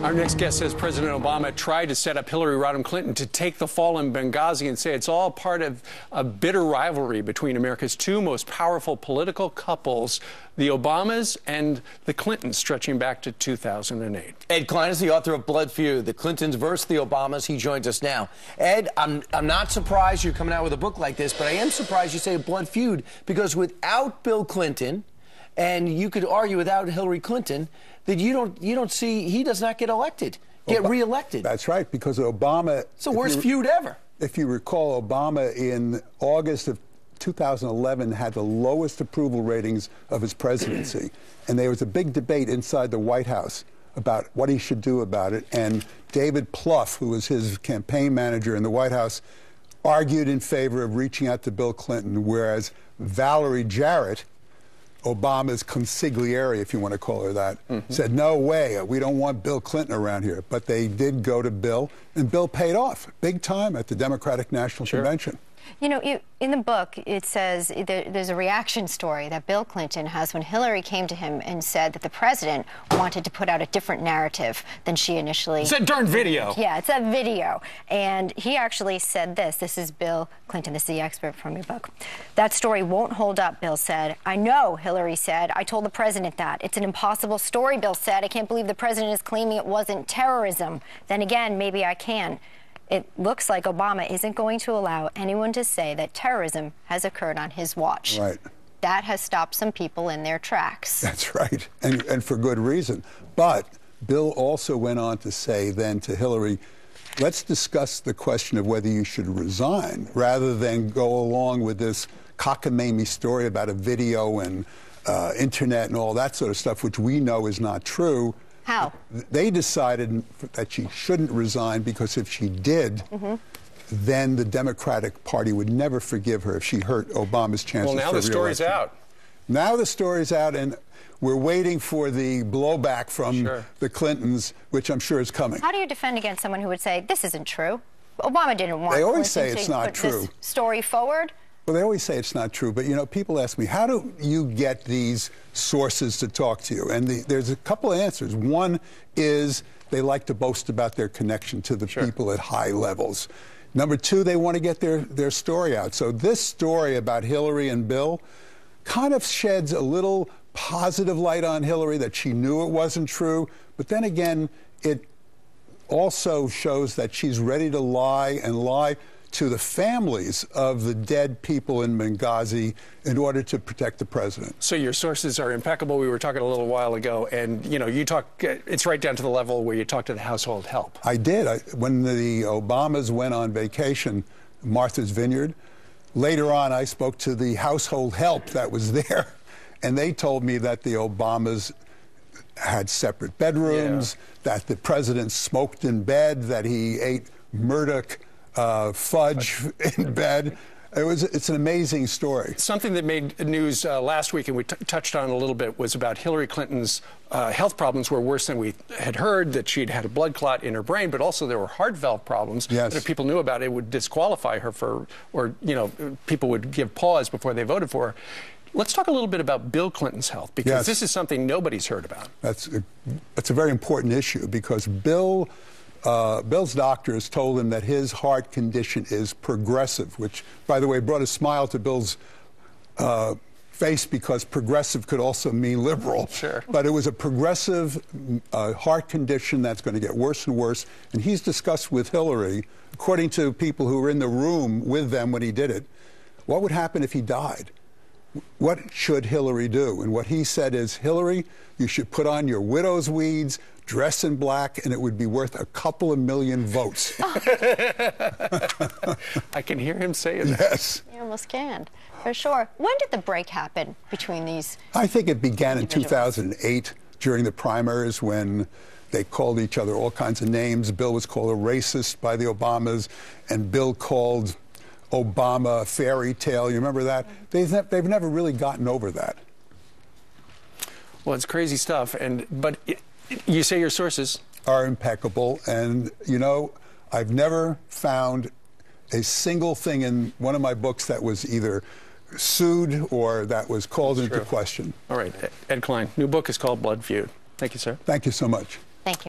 Our next guest says President Obama tried to set up Hillary Rodham Clinton to take the fall in Benghazi and say it's all part of a bitter rivalry between America's two most powerful political couples, the Obamas and the Clintons, stretching back to 2008. Ed Klein is the author of Blood Feud, The Clintons versus the Obamas. He joins us now. Ed, I'm not surprised you're coming out with a book like this, but I am surprised you say Blood Feud, because without Bill Clinton, and you could argue without Hillary Clinton, that you don't see, he does not get elected, reelected. That's right, because Obama... It's the worst feud ever. If you recall, Obama in August of 2011 had the lowest approval ratings of his presidency. And there was a big debate inside the White House about what he should do about it. And David Plouffe, who was his campaign manager in the White House, argued in favor of reaching out to Bill Clinton, whereas Valerie Jarrett, Obama's consigliere, if you want to call her that, said, no way, we don't want Bill Clinton around here. But they did go to Bill, and Bill paid off big time at the Democratic National Convention. You know, in the book, it says there's a reaction story that Bill Clinton has when Hillary came to him and said that the president wanted to put out a different narrative than she initially... It's that darn video. Yeah, it's that video. And he actually said this. This is Bill Clinton. This is the expert from your book. That story won't hold up, Bill said. I know, Hillary said. I told the president that. It's an impossible story, Bill said. I can't believe the president is claiming it wasn't terrorism. Then again, maybe I can. It looks like Obama isn't going to allow anyone to say that terrorism has occurred on his watch. Right. That has stopped some people in their tracks. That's right, and for good reason. But Bill also went on to say then to Hillary, let's discuss the question of whether you should resign rather than go along with this cockamamie story about a video and internet and all that sort of stuff, which we know is not true. How? They decided that she shouldn't resign because if she did, then the Democratic Party would never forgive her if she hurt Obama's chances for reelection. Well, now the story's out. Now the story's out, and we're waiting for the blowback from the Clintons, which I'm sure is coming. How do you defend against someone who would say, this isn't true? Obama didn't want They always Clinton say it's to not put true. This story forward? Well, they always say it's not true, but, you know, people ask me, how do you get these sources to talk to you? And there's a couple of answers. One is they like to boast about their connection to the people at high levels. Number two, they want to get their story out. So this story about Hillary and Bill kind of sheds a little positive light on Hillary, that she knew it wasn't true. But then again, it also shows that she's ready to lie and lie to the families of the dead people in Benghazi in order to protect the president. So your sources are impeccable. We were talking a little while ago, and, you know, you talk, it's right down to the level where you talk to the household help. I did. When the Obamas went on vacation, Martha's Vineyard, later on I spoke to the household help that was there, and they told me that the Obamas had separate bedrooms, that the president smoked in bed, that he ate Murdoch fudge in bed. It's an amazing story. Something that made news last week, and we touched on a little bit, was about Hillary Clinton's health problems were worse than we had heard, that she'd had a blood clot in her brain, but also there were heart valve problems that if people knew about it, would disqualify her for, or, you know, people would give pause before they voted for her. Let's talk a little bit about Bill Clinton's health, because this is something nobody's heard about. That's a very important issue, because Bill's doctors told him that his heart condition is progressive, which, by the way, brought a smile to Bill's face, because progressive could also mean liberal. But it was a progressive heart condition that's going to get worse and worse. And he's discussed with Hillary, according to people who were in the room with them when he did it, what would happen if he died? What should Hillary do? And what he said is, Hillary, you should put on your widow's weeds, dress in black, and it would be worth a couple of million votes. I can hear him say that. Yes. You almost can, for sure. When did the break happen between these? I think it began in 2008 during the primaries, when they called each other all kinds of names. Bill was called a racist by the Obamas, and Bill called Obama a fairy tale. You remember that? They've never really gotten over that. Well, it's crazy stuff, but you say your sources are impeccable, and, you know, I've never found a single thing in one of my books that was either sued or that was called into question. All right, Ed Klein, new book is called Blood Feud. Thank you, sir. Thank you so much.